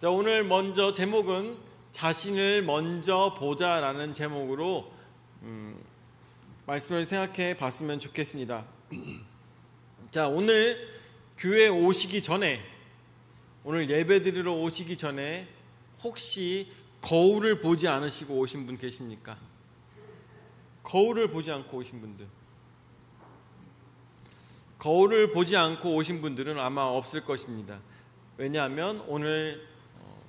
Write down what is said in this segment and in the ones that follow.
자, 오늘 먼저 제목은 자신을 먼저 보자라는 제목으로 말씀을 생각해 봤으면 좋겠습니다. 자, 오늘 교회 오시기 전에, 오늘 예배드리러 오시기 전에 혹시 거울을 보지 않으시고 오신 분 계십니까? 거울을 보지 않고 오신 분들. 거울을 보지 않고 오신 분들은 아마 없을 것입니다. 왜냐하면 오늘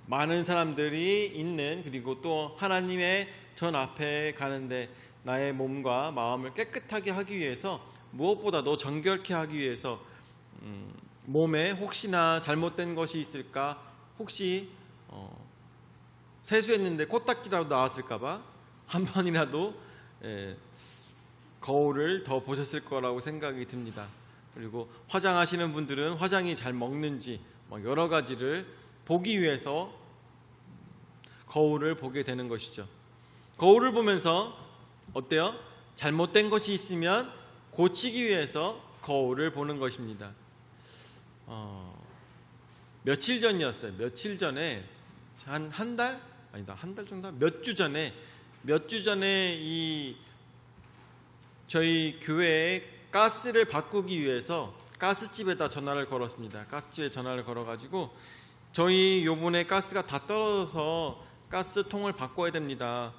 많은 사람들이 있는, 그리고 또 하나님의 전 앞에 가는데 나의 몸과 마음을 깨끗하게 하기 위해서, 무엇보다도 정결케 하기 위해서 몸에 혹시나 잘못된 것이 있을까, 혹시 세수했는데 코딱지라도 나왔을까봐 한 번이라도 거울을 더 보셨을 거라고 생각이 듭니다. 그리고 화장하시는 분들은 화장이 잘 먹는지 여러 가지를 보기 위해서 거울을 보게 되는 것이죠. 거울을 보면서 어때요? 잘못된 것이 있으면 고치기 위해서 거울을 보는 것입니다. 며칠 전이었어요. 며칠 전에 한 달? 아니다, 한 달 정도? 몇 주 전에 저희 교회에 가스를 바꾸기 위해서 가스집에다 전화를 걸었습니다. 가스집에 전화를 걸어가지고 저희 요번에 가스가 다 떨어져서 가스통을 바꿔야 됩니다.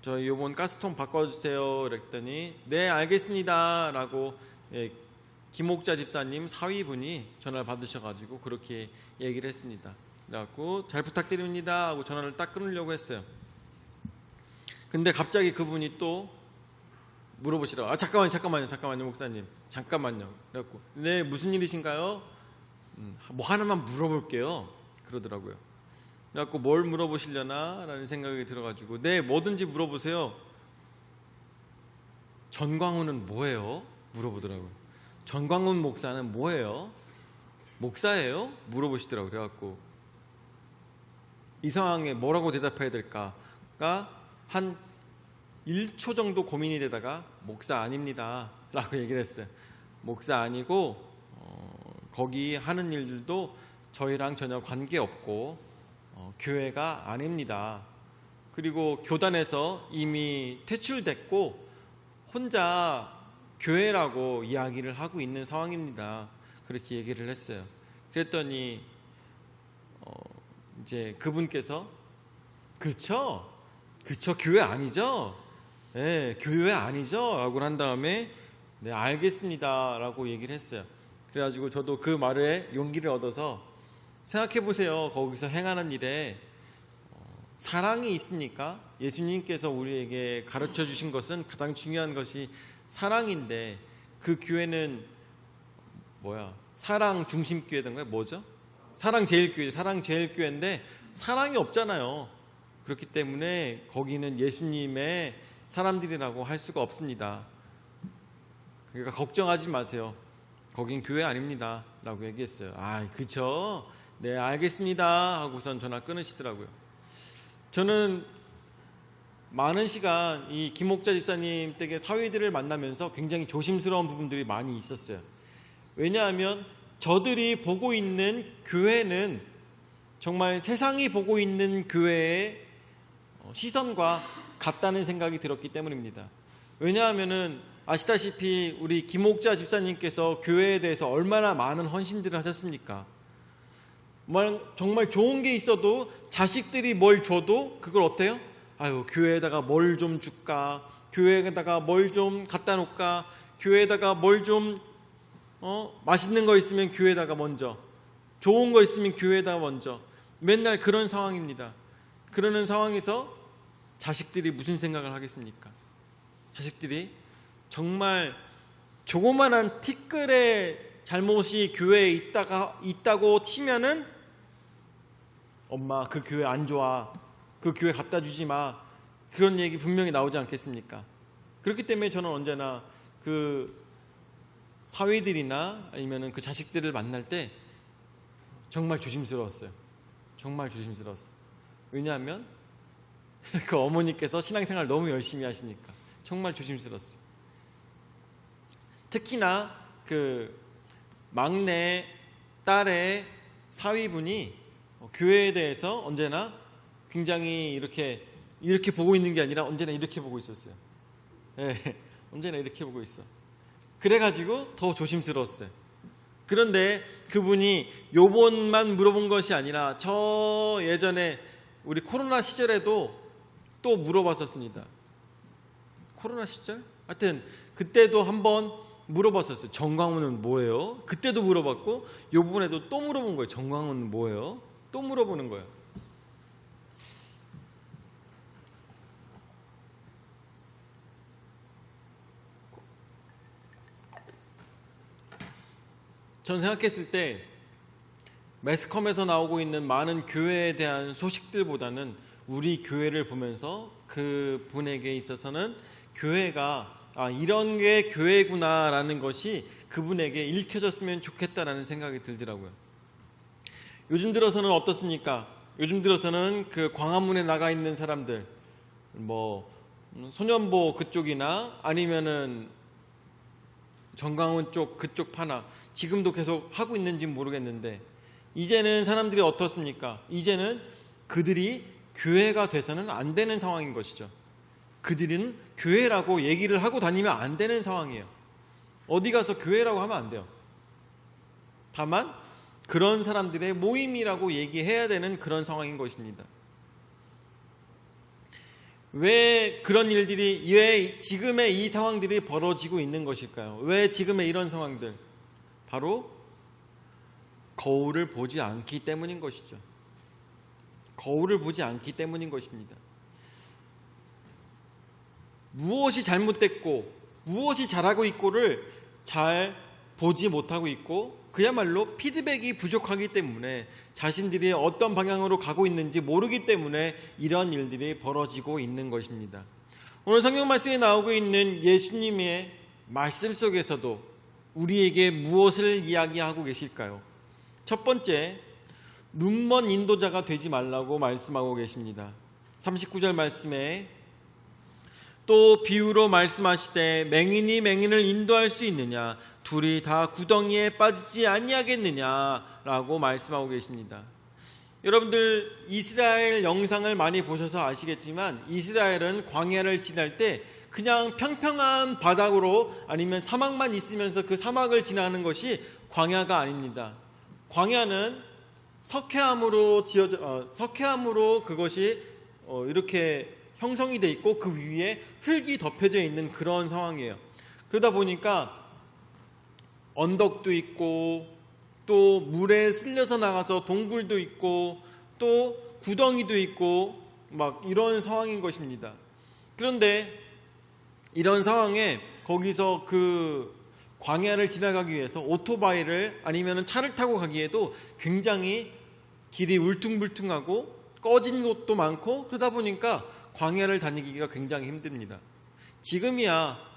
저희 요번 가스통 바꿔주세요. 그랬더니 네, 알겠습니다 라고 김옥자 집사님 사위분이 전화를 받으셔가지고 그렇게 얘기를 했습니다. 그래갖고 잘 부탁드립니다 하고 전화를 딱 끊으려고 했어요. 근데 갑자기 그분이 또 물어보시더라고요. 잠깐만요 목사님, 잠깐만요. 그래갖고 네, 무슨 일이신가요? 뭐 하나만 물어볼게요 그러더라고요. 그래갖고 뭘 물어보시려나 라는 생각이 들어가지고 네, 뭐든지 물어보세요. 전광훈은 뭐예요? 물어보더라고요. 전광훈 목사는 뭐예요? 목사예요? 물어보시더라고요. 그래갖고 이 상황에 뭐라고 대답해야 될까가 한 1초 정도 고민이 되다가 목사 아닙니다 라고 얘기를 했어요. 목사 아니고 거기 하는 일들도 저희랑 전혀 관계없고 교회가 아닙니다. 그리고 교단에서 이미 퇴출됐고 혼자 교회라고 이야기를 하고 있는 상황입니다. 그렇게 얘기를 했어요. 그랬더니 이제 그분께서 그쵸 교회 아니죠? 네, 교회 아니죠? 라고 한 다음에 네, 알겠습니다 라고 얘기를 했어요. 그래가지고 저도 그 말에 용기를 얻어서 생각해보세요. 거기서 행하는 일에 사랑이 있으니까 예수님께서 우리에게 가르쳐 주신 것은 가장 중요한 것이 사랑인데, 그 교회는 사랑 중심 교회던가요? 뭐죠? 사랑 제일교회인데 사랑이 없잖아요. 그렇기 때문에 거기는 예수님의 사람들이라고 할 수가 없습니다. 그러니까 걱정하지 마세요. 거긴 교회 아닙니다 라고 얘기했어요. 아, 그쵸? 네, 알겠습니다 하고선 전화 끊으시더라고요. 저는 많은 시간 이 김옥자 집사님 댁의 사위들을 만나면서 굉장히 조심스러운 부분들이 많이 있었어요. 왜냐하면 저들이 보고 있는 교회는 정말 세상이 보고 있는 교회의 시선과 같다는 생각이 들었기 때문입니다. 왜냐하면은 아시다시피 우리 김옥자 집사님께서 교회에 대해서 얼마나 많은 헌신들을 하셨습니까? 정말 좋은 게 있어도 자식들이 뭘 줘도 그걸 어때요? 아유, 교회에다가 뭘 좀 줄까? 교회에다가 뭘 좀 갖다 놓을까? 교회에다가 뭘 좀 맛있는 거 있으면 교회에다가 먼저, 좋은 거 있으면 교회에다가 먼저, 맨날 그런 상황입니다. 그러는 상황에서 자식들이 무슨 생각을 하겠습니까? 자식들이 정말 조그만한 티끌의 잘못이 교회에 있다고 치면은 엄마, 그 교회 안 좋아, 그 교회 갖다 주지 마, 그런 얘기 분명히 나오지 않겠습니까? 그렇기 때문에 저는 언제나 그 사위들이나 아니면 그 자식들을 만날 때 정말 조심스러웠어요. 정말 조심스러웠어요. 왜냐하면 그 어머니께서 신앙생활 너무 열심히 하시니까 정말 조심스러웠어요. 특히나 그 막내 딸의 사위분이 교회에 대해서 언제나 굉장히 이렇게 보고 있는 게 아니라 언제나 이렇게 보고 있었어요. 네, 언제나 이렇게 보고 있어. 그래가지고 더 조심스러웠어요. 그런데 그분이 요번만 물어본 것이 아니라 저 예전에 우리 코로나 시절에도 또 물어봤었습니다. 코로나 시절? 하여튼 그때도 한번 물어봤었어요. 정광훈은 뭐예요? 그때도 물어봤고 요번에도 또 물어본 거예요. 정광훈은 뭐예요? 또 물어보는 거예요. 전 생각했을 때 매스컴에서 나오고 있는 많은 교회에 대한 소식들보다는 우리 교회를 보면서 그 분에게 있어서는 교회가 이런 게 교회구나라는 것이 그분에게 읽혀졌으면 좋겠다라는 생각이 들더라고요. 요즘 들어서는 어떻습니까? 요즘 들어서는 그 광화문에 나가 있는 사람들, 소년보 그쪽이나 아니면은 정강훈 쪽 그쪽 파나 지금도 계속 하고 있는지 모르겠는데 이제는 사람들이 어떻습니까? 이제는 그들이 교회가 돼서는 안 되는 상황인 것이죠. 그들은 교회라고 얘기를 하고 다니면 안 되는 상황이에요. 어디 가서 교회라고 하면 안 돼요. 다만 그런 사람들의 모임이라고 얘기해야 되는 그런 상황인 것입니다. 왜 그런 일들이, 왜 지금의 이 상황들이 벌어지고 있는 것일까요? 왜 지금의 이런 상황들? 바로 거울을 보지 않기 때문인 것이죠. 거울을 보지 않기 때문인 것입니다. 무엇이 잘못됐고 무엇이 잘하고 있고를 잘 보지 못하고 있고 그야말로 피드백이 부족하기 때문에 자신들이 어떤 방향으로 가고 있는지 모르기 때문에 이런 일들이 벌어지고 있는 것입니다. 오늘 성경 말씀에 나오고 있는 예수님의 말씀 속에서도 우리에게 무엇을 이야기하고 계실까요? 첫 번째, 눈먼 인도자가 되지 말라고 말씀하고 계십니다. 39절 말씀에 또 비유로 말씀하시되 맹인이 맹인을 인도할 수 있느냐? 둘이 다 구덩이에 빠지지 아니하겠느냐라고 말씀하고 계십니다. 여러분들 이스라엘 영상을 많이 보셔서 아시겠지만 이스라엘은 광야를 지날 때 그냥 평평한 바닥으로 아니면 사막만 있으면서 그 사막을 지나는 것이 광야가 아닙니다. 광야는 석회암으로 석회암으로 그것이 이렇게 형성이 돼 있고 그 위에 흙이 덮여져 있는 그런 상황이에요. 그러다 보니까 언덕도 있고 또 물에 쓸려서 나가서 동굴도 있고 또 구덩이도 있고 막 이런 상황인 것입니다. 그런데 이런 상황에 거기서 그 광야를 지나가기 위해서 오토바이를 아니면 차를 타고 가기에도 굉장히 길이 울퉁불퉁하고 꺼진 곳도 많고 그러다 보니까 광야를 다니기가 굉장히 힘듭니다. 지금이야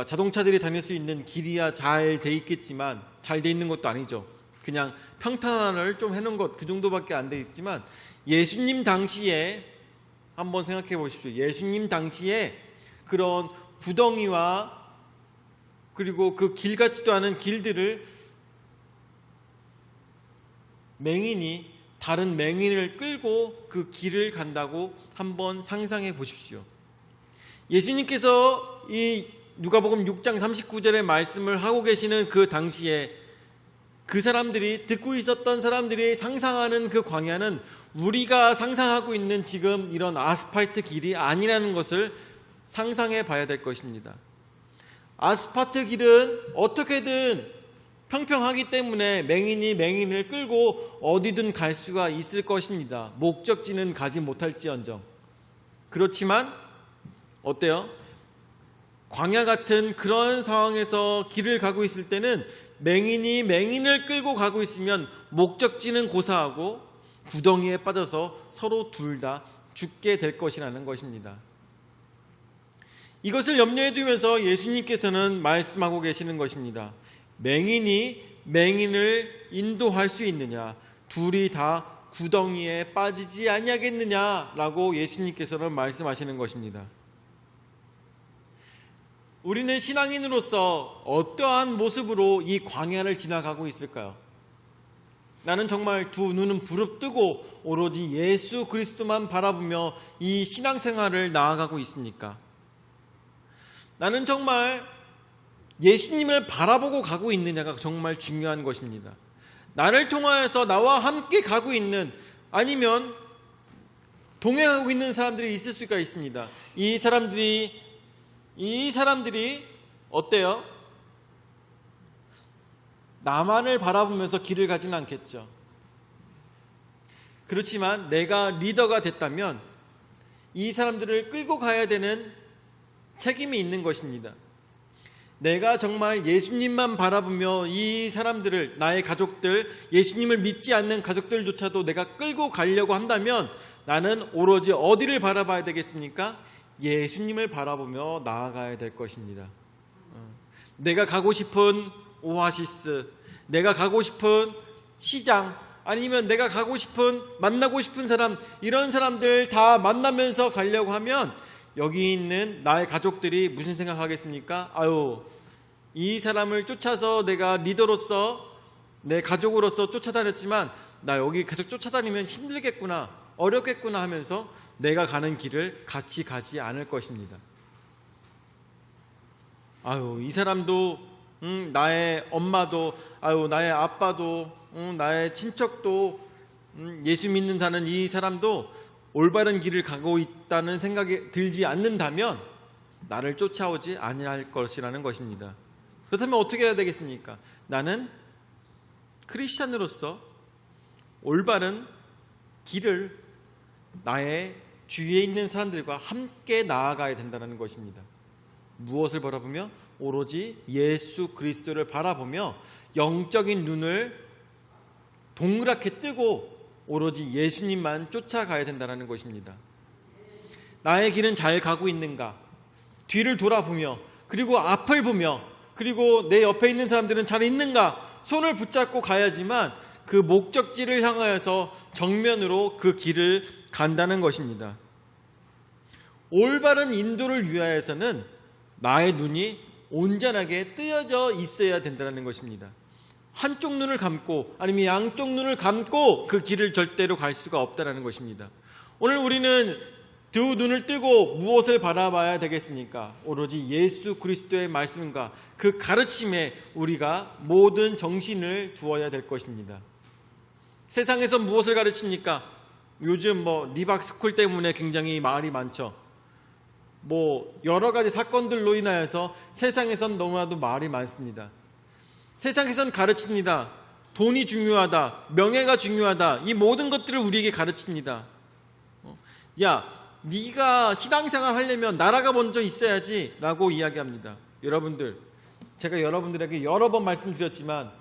자동차들이 다닐 수 있는 길이야 잘 돼 있겠지만 잘 돼 있는 것도 아니죠. 그냥 평탄화를 좀 해놓은 것 그 정도밖에 안 돼 있지만 예수님 당시에 한번 생각해 보십시오. 예수님 당시에 그런 구덩이와 그리고 그 길 같지도 않은 길들을 맹인이 다른 맹인을 끌고 그 길을 간다고 한번 상상해 보십시오. 예수님께서 이 누가복음 6장 39절의 말씀을 하고 계시는 그 당시에 그 사람들이 듣고 있었던 사람들이 상상하는 그 광야는 우리가 상상하고 있는 지금 이런 아스팔트 길이 아니라는 것을 상상해 봐야 될 것입니다. 아스팔트 길은 어떻게든 평평하기 때문에 맹인이 맹인을 끌고 어디든 갈 수가 있을 것입니다. 목적지는 가지 못할지언정. 그렇지만 어때요? 광야 같은 그런 상황에서 길을 가고 있을 때는 맹인이 맹인을 끌고 가고 있으면 목적지는 고사하고 구덩이에 빠져서 서로 둘 다 죽게 될 것이라는 것입니다. 이것을 염려해 두면서 예수님께서는 말씀하고 계시는 것입니다. 맹인이 맹인을 인도할 수 있느냐? 둘이 다 구덩이에 빠지지 아니하겠느냐라고 예수님께서는 말씀하시는 것입니다. 우리는 신앙인으로서 어떠한 모습으로 이 광야를 지나가고 있을까요? 나는 정말 두 눈은 부릅뜨고 오로지 예수 그리스도만 바라보며 이 신앙생활을 나아가고 있습니까? 나는 정말 예수님을 바라보고 가고 있느냐가 정말 중요한 것입니다. 나를 통하여서 나와 함께 가고 있는, 아니면 동행하고 있는 사람들이 있을 수가 있습니다. 이 사람들이 어때요? 나만을 바라보면서 길을 가지는 않겠죠. 그렇지만 내가 리더가 됐다면 이 사람들을 끌고 가야 되는 책임이 있는 것입니다. 내가 정말 예수님만 바라보며 이 사람들을, 나의 가족들, 예수님을 믿지 않는 가족들조차도 내가 끌고 가려고 한다면 나는 오로지 어디를 바라봐야 되겠습니까? 예수님을 바라보며 나아가야 될 것입니다. 내가 가고 싶은 오아시스, 내가 가고 싶은 시장, 아니면 내가 가고 싶은, 만나고 싶은 사람, 이런 사람들 다 만나면서 가려고 하면 여기 있는 나의 가족들이 무슨 생각하겠습니까? 아유, 이 사람을 쫓아서 내가 리더로서, 내 가족으로서 쫓아다녔지만 나 여기 계속 쫓아다니면 힘들겠구나, 어렵겠구나 하면서 내가 가는 길을 같이 가지 않을 것입니다. 아유, 이 사람도 나의 엄마도, 아유, 나의 아빠도, 나의 친척도, 예수 믿는 사는 이 사람도 올바른 길을 가고 있다는 생각이 들지 않는다면 나를 쫓아오지 아니할 것이라는 것입니다. 그렇다면 어떻게 해야 되겠습니까? 나는 크리스찬으로서 올바른 길을 나의 주위에 있는 사람들과 함께 나아가야 된다는 것입니다. 무엇을 바라보며? 오로지 예수 그리스도를 바라보며 영적인 눈을 동그랗게 뜨고 오로지 예수님만 쫓아가야 된다는 것입니다. 나의 길은 잘 가고 있는가? 뒤를 돌아보며, 그리고 앞을 보며, 그리고 내 옆에 있는 사람들은 잘 있는가? 손을 붙잡고 가야지만 그 목적지를 향하여서 정면으로 그 길을 간다는 것입니다. 올바른 인도를 위하여서는 나의 눈이 온전하게 뜨여져 있어야 된다는 것입니다. 한쪽 눈을 감고, 아니면 양쪽 눈을 감고 그 길을 절대로 갈 수가 없다는 것입니다. 오늘 우리는 두 눈을 뜨고 무엇을 바라봐야 되겠습니까? 오로지 예수 그리스도의 말씀과 그 가르침에 우리가 모든 정신을 두어야 될 것입니다. 세상에서 무엇을 가르칩니까? 요즘 리박스쿨 때문에 굉장히 말이 많죠. 여러 가지 사건들로 인하여서 세상에선 너무나도 말이 많습니다. 세상에선 가르칩니다. 돈이 중요하다, 명예가 중요하다, 이 모든 것들을 우리에게 가르칩니다. 야, 네가 신앙생활 하려면 나라가 먼저 있어야지 라고 이야기합니다. 여러분들, 제가 여러분들에게 여러 번 말씀드렸지만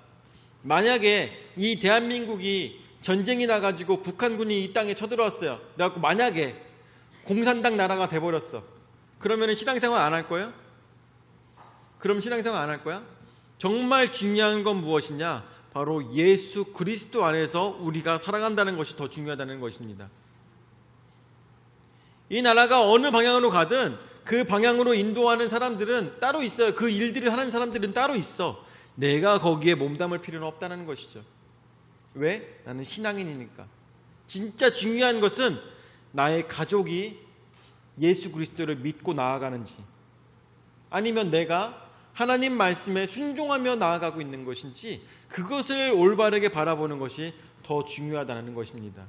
만약에 이 대한민국이 전쟁이 나가지고 북한군이 이 땅에 쳐들어왔어요. 그래갖고 만약에 공산당 나라가 돼버렸어. 그러면 신앙생활 안 할 거예요? 그럼 신앙생활 안 할 거야? 정말 중요한 건 무엇이냐? 바로 예수 그리스도 안에서 우리가 살아간다는 것이 더 중요하다는 것입니다. 이 나라가 어느 방향으로 가든 그 방향으로 인도하는 사람들은 따로 있어요. 그 일들을 하는 사람들은 따로 있어. 내가 거기에 몸담을 필요는 없다는 것이죠. 왜? 나는 신앙인이니까. 진짜 중요한 것은 나의 가족이 예수 그리스도를 믿고 나아가는지, 아니면 내가 하나님 말씀에 순종하며 나아가고 있는 것인지, 그것을 올바르게 바라보는 것이 더 중요하다는 것입니다.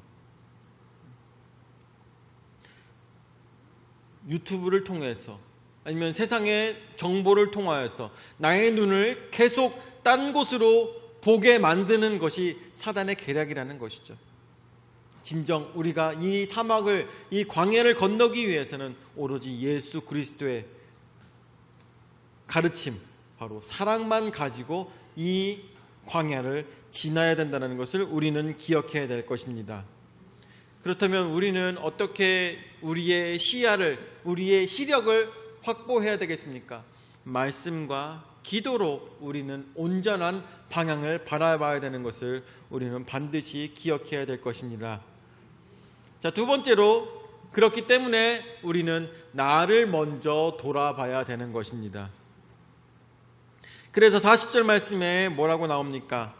유튜브를 통해서, 아니면 세상의 정보를 통하여서 나의 눈을 계속 딴 곳으로 보게 만드는 것이 사단의 계략이라는 것이죠. 진정 우리가 이 사막을, 이 광야를 건너기 위해서는 오로지 예수 그리스도의 가르침, 바로 사랑만 가지고 이 광야를 지나야 된다는 것을 우리는 기억해야 될 것입니다. 그렇다면 우리는 어떻게 우리의 시야를, 우리의 시력을 확보해야 되겠습니까? 말씀과 기도로 우리는 온전한 방향을 바라봐야 되는 것을 우리는 반드시 기억해야 될 것입니다. 자, 두 번째로, 그렇기 때문에 우리는 나를 먼저 돌아봐야 되는 것입니다. 그래서 40절 말씀에 뭐라고 나옵니까?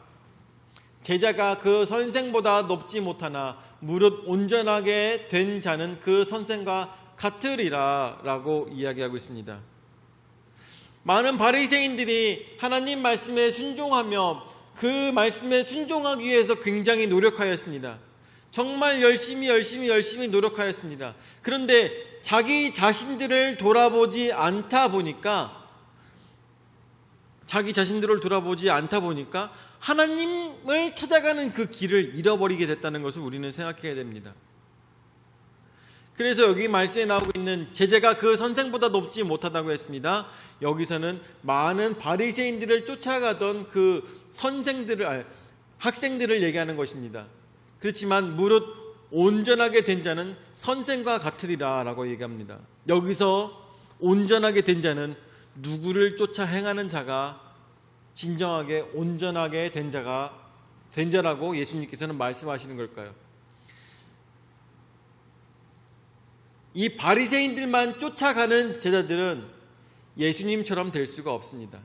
제자가 그 선생보다 높지 못하나 무릇 온전하게 된 자는 그 선생과 같으리라 라고 이야기하고 있습니다. 많은 바리새인들이 하나님 말씀에 순종하며 그 말씀에 순종하기 위해서 굉장히 노력하였습니다. 정말 열심히 노력하였습니다. 그런데 자기 자신들을 돌아보지 않다 보니까 하나님을 찾아가는 그 길을 잃어버리게 됐다는 것을 우리는 생각해야 됩니다. 그래서 여기 말씀에 나오고 있는 제자가 그 선생보다 높지 못하다고 했습니다. 여기서는 많은 바리새인들을 쫓아가던 그 학생들을 얘기하는 것입니다. 그렇지만 무릇 온전하게 된 자는 선생과 같으리라 라고 얘기합니다. 여기서 온전하게 된 자는 누구를 쫓아 행하는 자가 진정하게 온전하게 된 자라고 예수님께서는 말씀하시는 걸까요? 이 바리새인들만 쫓아가는 제자들은 예수님처럼 될 수가 없습니다.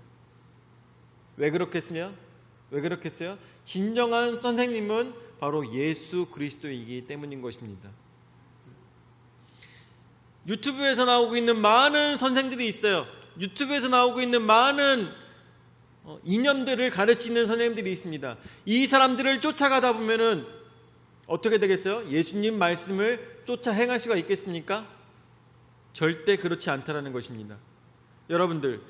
왜 그렇겠어요? 진정한 선생님은 바로 예수 그리스도이기 때문인 것입니다. 유튜브에서 나오고 있는 많은 선생들이 있어요. 유튜브에서 나오고 있는 많은 이념들을 가르치는 선생님들이 있습니다. 이 사람들을 쫓아가다 보면은 어떻게 되겠어요? 예수님 말씀을 쫓아 행할 수가 있겠습니까? 절대 그렇지 않다라는 것입니다. 여러분들,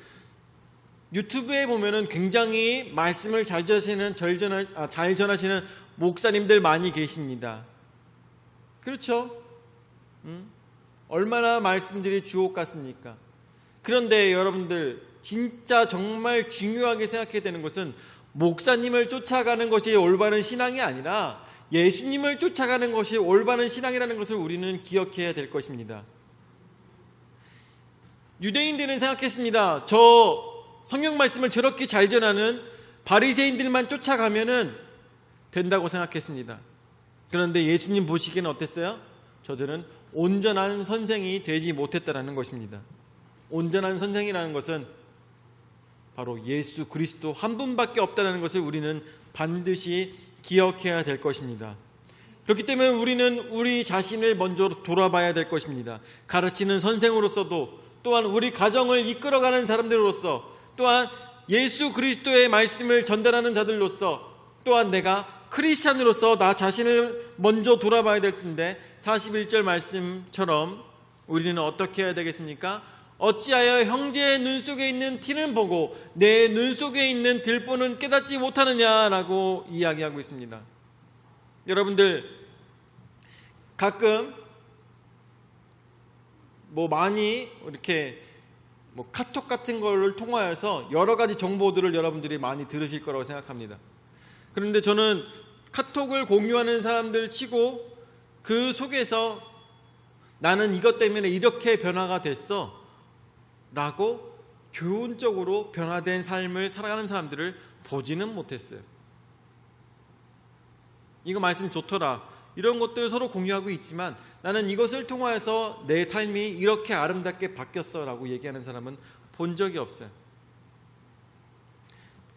유튜브에 보면은 굉장히 말씀을 잘 전하시는 목사님들 많이 계십니다. 그렇죠? 얼마나 말씀들이 주옥 같습니까? 그런데 여러분들, 진짜 정말 중요하게 생각해야 되는 것은 목사님을 쫓아가는 것이 올바른 신앙이 아니라 예수님을 쫓아가는 것이 올바른 신앙이라는 것을 우리는 기억해야 될 것입니다. 유대인들은 생각했습니다. 저 성경 말씀을 저렇게 잘 전하는 바리새인들만 쫓아가면은 된다고 생각했습니다. 그런데 예수님 보시기에는 어땠어요? 저들은 온전한 선생이 되지 못했다라는 것입니다. 온전한 선생이라는 것은 바로 예수 그리스도 한 분밖에 없다는 것을 우리는 반드시 기억해야 될 것입니다. 그렇기 때문에 우리는 우리 자신을 먼저 돌아봐야 될 것입니다. 가르치는 선생으로서도, 또한 우리 가정을 이끌어가는 사람들로서, 또한 예수 그리스도의 말씀을 전달하는 자들로서, 또한 내가 크리스찬으로서 나 자신을 먼저 돌아봐야 될 텐데 41절 말씀처럼 우리는 어떻게 해야 되겠습니까? 어찌하여 형제의 눈 속에 있는 티는 보고 내 눈 속에 있는 들보는 깨닫지 못하느냐라고 이야기하고 있습니다. 여러분들, 가끔 많이 이렇게 카톡 같은 거를 통하여서 여러 가지 정보들을 여러분들이 많이 들으실 거라고 생각합니다. 그런데 저는 카톡을 공유하는 사람들 치고 그 속에서 나는 이것 때문에 이렇게 변화가 됐어 라고 교훈적으로 변화된 삶을 살아가는 사람들을 보지는 못했어요. 이거 말씀 좋더라, 이런 것들 서로 공유하고 있지만 나는 이것을 통하여서 내 삶이 이렇게 아름답게 바뀌었어 라고 얘기하는 사람은 본 적이 없어요.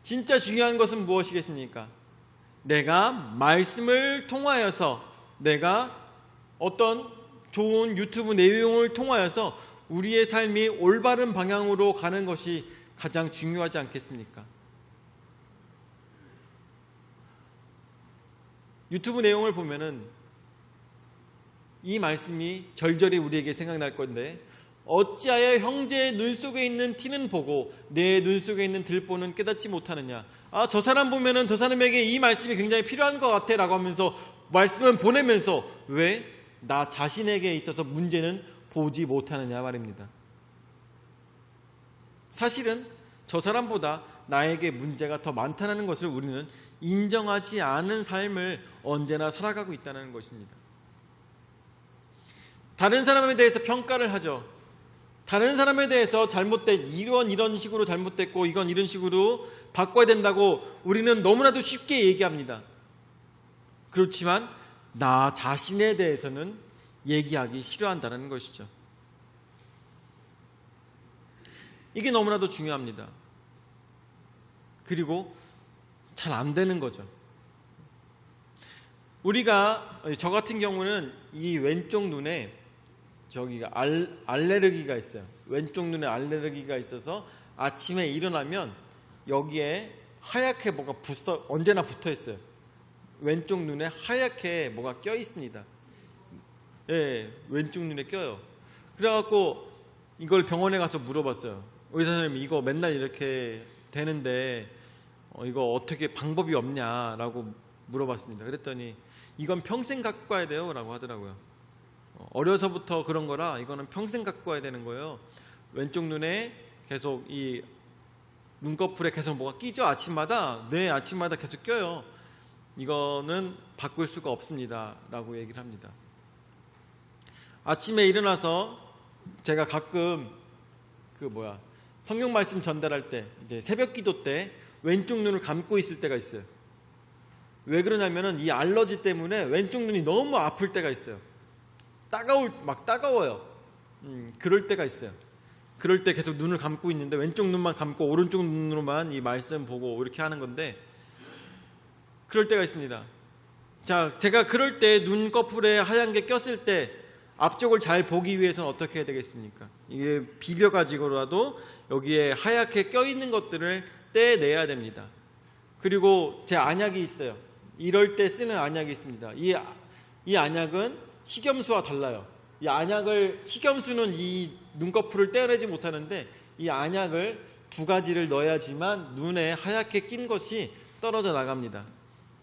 진짜 중요한 것은 무엇이겠습니까? 내가 말씀을 통하여서, 내가 어떤 좋은 유튜브 내용을 통하여서 우리의 삶이 올바른 방향으로 가는 것이 가장 중요하지 않겠습니까? 유튜브 내용을 보면은 이 말씀이 절절히 우리에게 생각날 건데, 어찌하여 형제의 눈 속에 있는 티는 보고 내 눈 속에 있는 들보는 깨닫지 못하느냐. 저 사람 보면은 저 사람에게 이 말씀이 굉장히 필요한 것 같아 라고 하면서 말씀을 보내면서 왜 나 자신에게 있어서 문제는 보지 못하느냐 말입니다. 사실은 저 사람보다 나에게 문제가 더 많다는 것을 우리는 인정하지 않은 삶을 언제나 살아가고 있다는 것입니다. 다른 사람에 대해서 평가를 하죠. 다른 사람에 대해서 잘못된, 이런 식으로 잘못됐고 이건 이런 식으로 바꿔야 된다고 우리는 너무나도 쉽게 얘기합니다. 그렇지만 나 자신에 대해서는 얘기하기 싫어한다는 것이죠. 이게 너무나도 중요합니다. 그리고 잘 안 되는 거죠. 우리가 저 같은 경우는 이 왼쪽 눈에 저기가 알레르기가 있어요. 왼쪽 눈에 알레르기가 있어서 아침에 일어나면 여기에 하얗게 뭐가 언제나 붙어 있어요. 왼쪽 눈에 하얗게 뭐가 껴 있습니다. 예, 왼쪽 눈에 껴요. 그래갖고 이걸 병원에 가서 물어봤어요. 의사 선생님, 이거 맨날 이렇게 되는데 이거 어떻게 방법이 없냐라고 물어봤습니다. 그랬더니 이건 평생 갖고 가야 돼요 라고 하더라고요. 어려서부터 그런 거라 이거는 평생 갖고 가야 되는 거예요. 왼쪽 눈에 계속 이 눈꺼풀에 계속 뭐가 끼죠. 아침마다 계속 껴요. 이거는 바꿀 수가 없습니다 라고 얘기를 합니다. 아침에 일어나서 제가 가끔 성경 말씀 전달할 때 이제 새벽 기도 때 왼쪽 눈을 감고 있을 때가 있어요. 왜 그러냐면은 이 알러지 때문에 왼쪽 눈이 너무 아플 때가 있어요. 따가워요. 그럴 때가 있어요. 그럴 때 계속 눈을 감고 있는데 왼쪽 눈만 감고 오른쪽 눈으로만 이 말씀 보고 이렇게 하는 건데, 그럴 때가 있습니다. 자, 제가 그럴 때 눈꺼풀에 하얀 게 꼈을 때 앞쪽을 잘 보기 위해서는 어떻게 해야 되겠습니까? 이게 비벼가지고라도 여기에 하얗게 껴있는 것들을 떼내야 됩니다. 그리고 제 안약이 있어요. 이럴 때 쓰는 안약이 있습니다. 이 안약은 식염수와 달라요. 식염수는 이 눈꺼풀을 떼어내지 못하는데 이 안약을 2가지를 넣어야지만 눈에 하얗게 낀 것이 떨어져 나갑니다.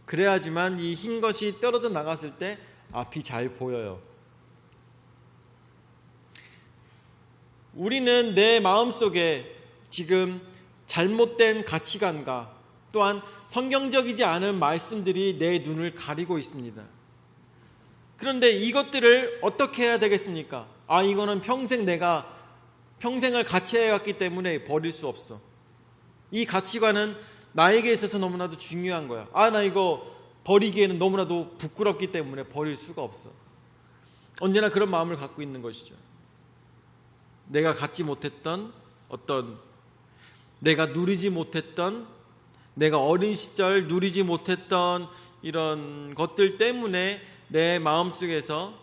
그래야지만 이 흰 것이 떨어져 나갔을 때 앞이 잘 보여요. 우리는 내 마음속에 지금 잘못된 가치관과 또한 성경적이지 않은 말씀들이 내 눈을 가리고 있습니다. 그런데 이것들을 어떻게 해야 되겠습니까? 이거는 평생을 같이 해왔기 때문에 버릴 수 없어. 이 가치관은 나에게 있어서 너무나도 중요한 거야. 나 이거 버리기에는 너무나도 부끄럽기 때문에 버릴 수가 없어. 언제나 그런 마음을 갖고 있는 것이죠. 내가 갖지 못했던 내가 누리지 못했던, 내가 어린 시절 누리지 못했던 이런 것들 때문에 내 마음속에서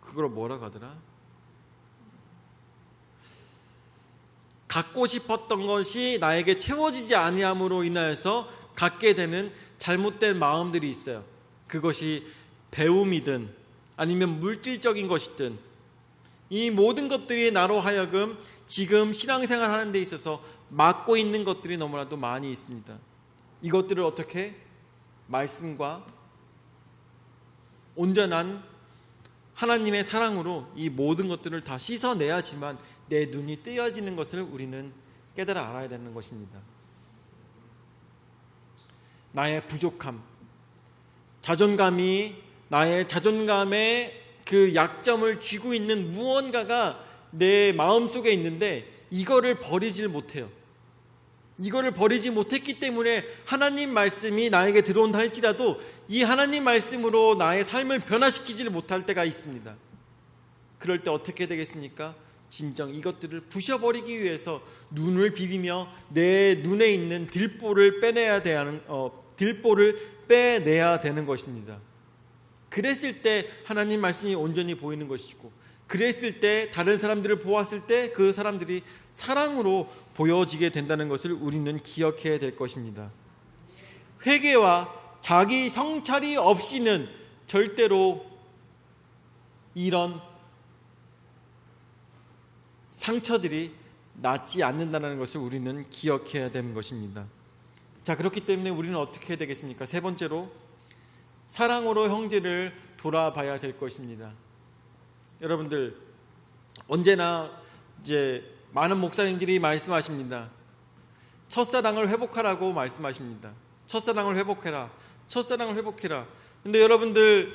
그걸 뭐라고 하더라? 갖고 싶었던 것이 나에게 채워지지 아니함으로 인하여서 갖게 되는 잘못된 마음들이 있어요. 그것이 배움이든 아니면 물질적인 것이든 이 모든 것들이 나로 하여금 지금 신앙생활 하는 데 있어서 막고 있는 것들이 너무나도 많이 있습니다. 이것들을 어떻게 말씀과 온전한 하나님의 사랑으로 이 모든 것들을 다 씻어내야지만 내 눈이 뜨여지는 것을 우리는 깨달아 알아야 되는 것입니다. 나의 부족함, 나의 자존감의 그 약점을 쥐고 있는 무언가가 내 마음속에 있는데 이거를 버리질 못해요. 이거를 버리지 못했기 때문에 하나님 말씀이 나에게 들어온다 할지라도 이 하나님 말씀으로 나의 삶을 변화시키지를 못할 때가 있습니다. 그럴 때 어떻게 되겠습니까? 진정 이것들을 부셔버리기 위해서 눈을 비비며 내 눈에 있는 들보를 빼내야 되는 것입니다. 그랬을 때 하나님 말씀이 온전히 보이는 것이고, 그랬을 때 다른 사람들을 보았을 때 그 사람들이 사랑으로 보여지게 된다는 것을 우리는 기억해야 될 것입니다. 회개와 자기 성찰이 없이는 절대로 이런 상처들이 낫지 않는다는 것을 우리는 기억해야 되는 것입니다. 자, 그렇기 때문에 우리는 어떻게 해야 되겠습니까? 세 번째로 사랑으로 형제를 돌아봐야 될 것입니다. 여러분들, 언제나 이제 많은 목사님들이 말씀하십니다. 첫사랑을 회복하라고 말씀하십니다. 첫사랑을 회복해라. 첫사랑을 회복해라. 근데 여러분들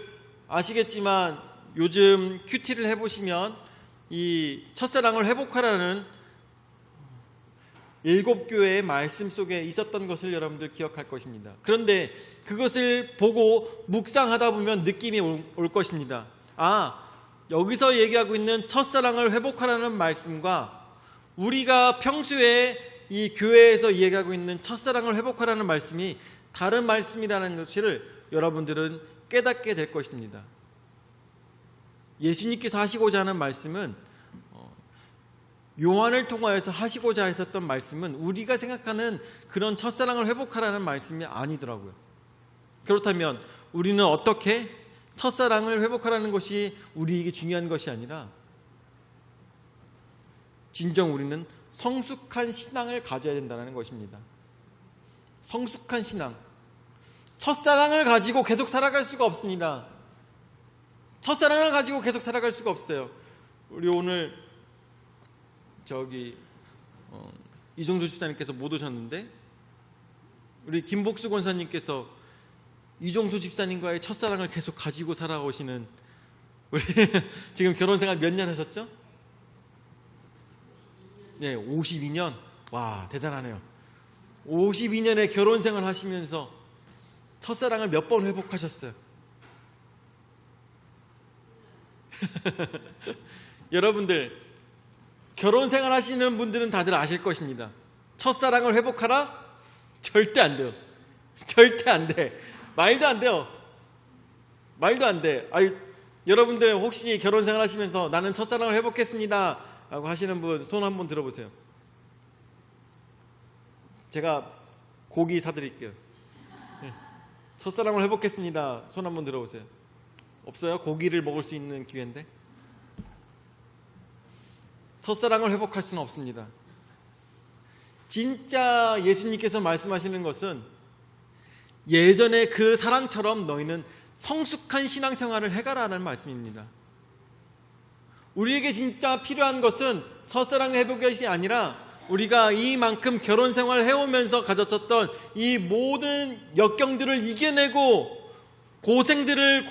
아시겠지만 요즘 큐티를 해보시면 이 첫사랑을 회복하라는 7교회의 말씀 속에 있었던 것을 여러분들 기억할 것입니다. 그런데 그것을 보고 묵상하다 보면 느낌이 올 것입니다. 여기서 얘기하고 있는 첫사랑을 회복하라는 말씀과 우리가 평소에 이 교회에서 얘기하고 있는 첫사랑을 회복하라는 말씀이 다른 말씀이라는 것을 여러분들은 깨닫게 될 것입니다. 예수님께서 하시고자 하는 말씀은 요한을 통하여서 하시고자 했었던 말씀은 우리가 생각하는 그런 첫사랑을 회복하라는 말씀이 아니더라고요. 그렇다면 우리는 어떻게 첫사랑을 회복하라는 것이 우리에게 중요한 것이 아니라 진정 우리는 성숙한 신앙을 가져야 된다는 것입니다. 성숙한 신앙. 첫사랑을 가지고 계속 살아갈 수가 없습니다. 첫사랑을 가지고 계속 살아갈 수가 없어요. 우리 오늘 이종수 집사님께서 못 오셨는데 우리 김복수 권사님께서 이종수 집사님과의 첫사랑을 계속 가지고 살아오시는 우리 지금 결혼생활 몇 년 하셨죠? 네, 52년. 와, 대단하네요. 52년의 결혼생활 하시면서 첫사랑을 몇 번 회복하셨어요? 여러분들 결혼생활 하시는 분들은 다들 아실 것입니다. 첫사랑을 회복하라? 절대 안 돼요. 절대 안 돼. 말도 안 돼요. 말도 안 돼. 여러분들 혹시 결혼생활 하시면서 나는 첫사랑을 회복했습니다 라고 하시는 분 손 한번 들어보세요. 제가 고기 사드릴게요. 첫사랑을 회복했습니다. 손 한번 들어보세요. 없어요? 고기를 먹을 수 있는 기회인데. 첫사랑을 회복할 수는 없습니다. 진짜 예수님께서 말씀하시는 것은 예전의 그 사랑처럼 너희는 성숙한 신앙생활을 해가라는 말씀입니다. 우리에게 진짜 필요한 것은 첫사랑 회복이 아니라 우리가 이만큼 결혼생활을 해오면서 가졌었던 이 모든 역경들을 이겨내고 고생들을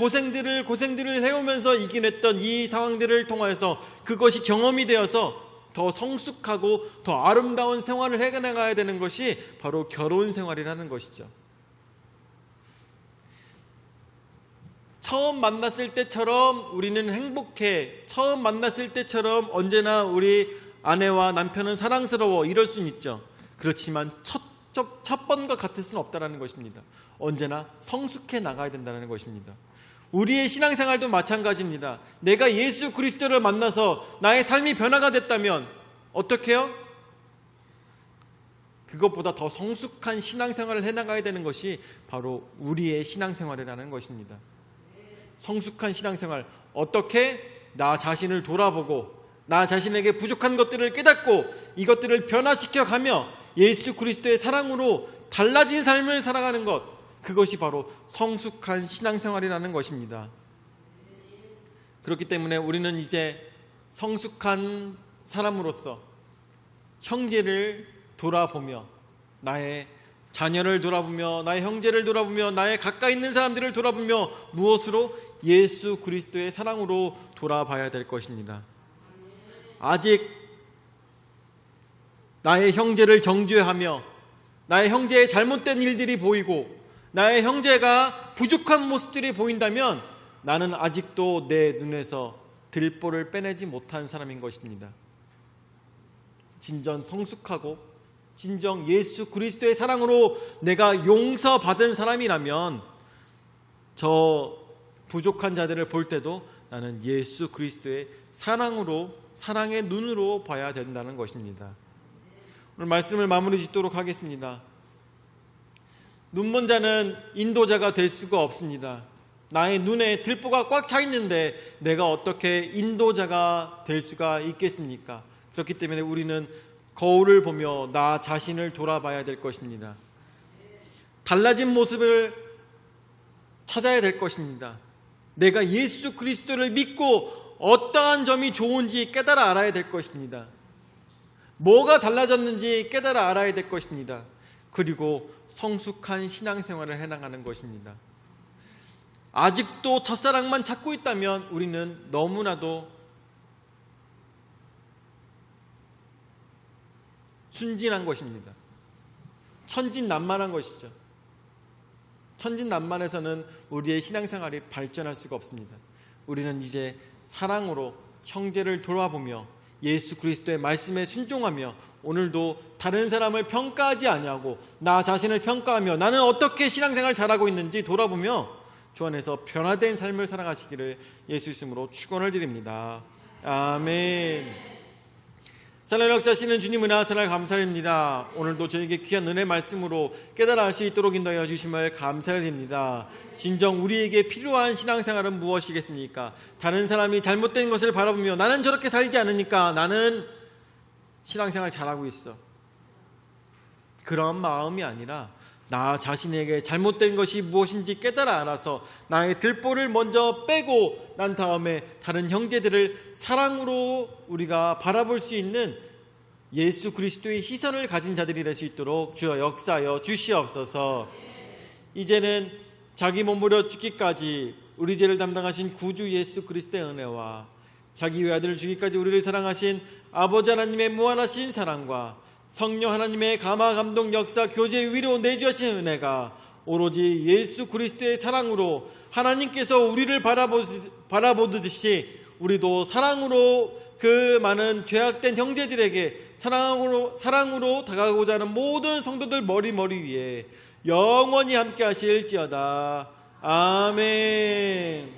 해오면서 이겨냈던 이 상황들을 통하여서 그것이 경험이 되어서 더 성숙하고 더 아름다운 생활을 해나가야 되는 것이 바로 결혼생활이라는 것이죠. 처음 만났을 때처럼 우리는 행복해, 처음 만났을 때처럼 언제나 우리 아내와 남편은 사랑스러워 이럴 수는 있죠. 그렇지만 첫 번과 같을 수는 없다는 것입니다. 언제나 성숙해 나가야 된다는 것입니다. 우리의 신앙생활도 마찬가지입니다. 내가 예수 그리스도를 만나서 나의 삶이 변화가 됐다면 어떻게 해요? 그것보다 더 성숙한 신앙생활을 해나가야 되는 것이 바로 우리의 신앙생활이라는 것입니다. 성숙한 신앙생활, 어떻게 나 자신을 돌아보고 나 자신에게 부족한 것들을 깨닫고 이것들을 변화시켜가며 예수 그리스도의 사랑으로 달라진 삶을 살아가는 것, 그것이 바로 성숙한 신앙생활이라는 것입니다. 그렇기 때문에 우리는 이제 성숙한 사람으로서 형제를 돌아보며 나의 자녀를 돌아보며 나의 형제를 돌아보며 나의 가까이 있는 사람들을 돌아보며 무엇으로? 예수 그리스도의 사랑으로 돌아봐야 될 것입니다. 아직 나의 형제를 정죄하며 나의 형제의 잘못된 일들이 보이고 나의 형제가 부족한 모습들이 보인다면 나는 아직도 내 눈에서 들보를 빼내지 못한 사람인 것입니다. 진정 성숙하고 진정 예수 그리스도의 사랑으로 내가 용서받은 사람이라면 저 부족한 자들을 볼 때도 나는 예수 그리스도의 사랑으로, 사랑의 눈으로 봐야 된다는 것입니다. 오늘 말씀을 마무리 짓도록 하겠습니다. 눈먼 자는 인도자가 될 수가 없습니다. 나의 눈에 들보가 꽉 차 있는데 내가 어떻게 인도자가 될 수가 있겠습니까? 그렇기 때문에 우리는 거울을 보며 나 자신을 돌아봐야 될 것입니다. 달라진 모습을 찾아야 될 것입니다. 내가 예수 그리스도를 믿고 어떠한 점이 좋은지 깨달아 알아야 될 것입니다. 뭐가 달라졌는지 깨달아 알아야 될 것입니다. 그리고 성숙한 신앙생활을 해나가는 것입니다. 아직도 첫사랑만 찾고 있다면 우리는 너무나도 순진한 것입니다. 천진난만한 것이죠. 천진난만해서는 우리의 신앙생활이 발전할 수가 없습니다. 우리는 이제 사랑으로 형제를 돌아보며 예수 그리스도의 말씀에 순종하며 오늘도 다른 사람을 평가하지 아니하고 나 자신을 평가하며 나는 어떻게 신앙생활 잘하고 있는지 돌아보며 주 안에서 변화된 삶을 살아가시기를 예수 이름으로 축원을 드립니다. 아멘. 살아날 역사하시는 주님 은혜와 사랑을 감사드립니다. 오늘도 저에게 귀한 은혜 말씀으로 깨달아 알 수 있도록 인도하여 주심을 감사드립니다. 진정 우리에게 필요한 신앙생활은 무엇이겠습니까? 다른 사람이 잘못된 것을 바라보며 나는 저렇게 살지 않으니까 나는 신앙생활 잘하고 있어. 그런 마음이 아니라 나 자신에게 잘못된 것이 무엇인지 깨달아 알아서 나의 들보를 먼저 빼고 난 다음에 다른 형제들을 사랑으로 우리가 바라볼 수 있는 예수 그리스도의 시선을 가진 자들이 될 수 있도록 주여 역사하여 주시옵소서. 이제는 자기 몸부려 죽기까지 우리 죄를 담당하신 구주 예수 그리스도의 은혜와 자기 외아들을 주기까지 우리를 사랑하신 아버지 하나님의 무한하신 사랑과 성령 하나님의 감화 감동 역사 교제 위로 내주신 은혜가 오로지 예수 그리스도의 사랑으로 하나님께서 우리를 바라보듯이 우리도 사랑으로 그 많은 죄악된 형제들에게 사랑으로 다가가고자 하는 모든 성도들 머리 위에 영원히 함께 하실지어다. 아멘.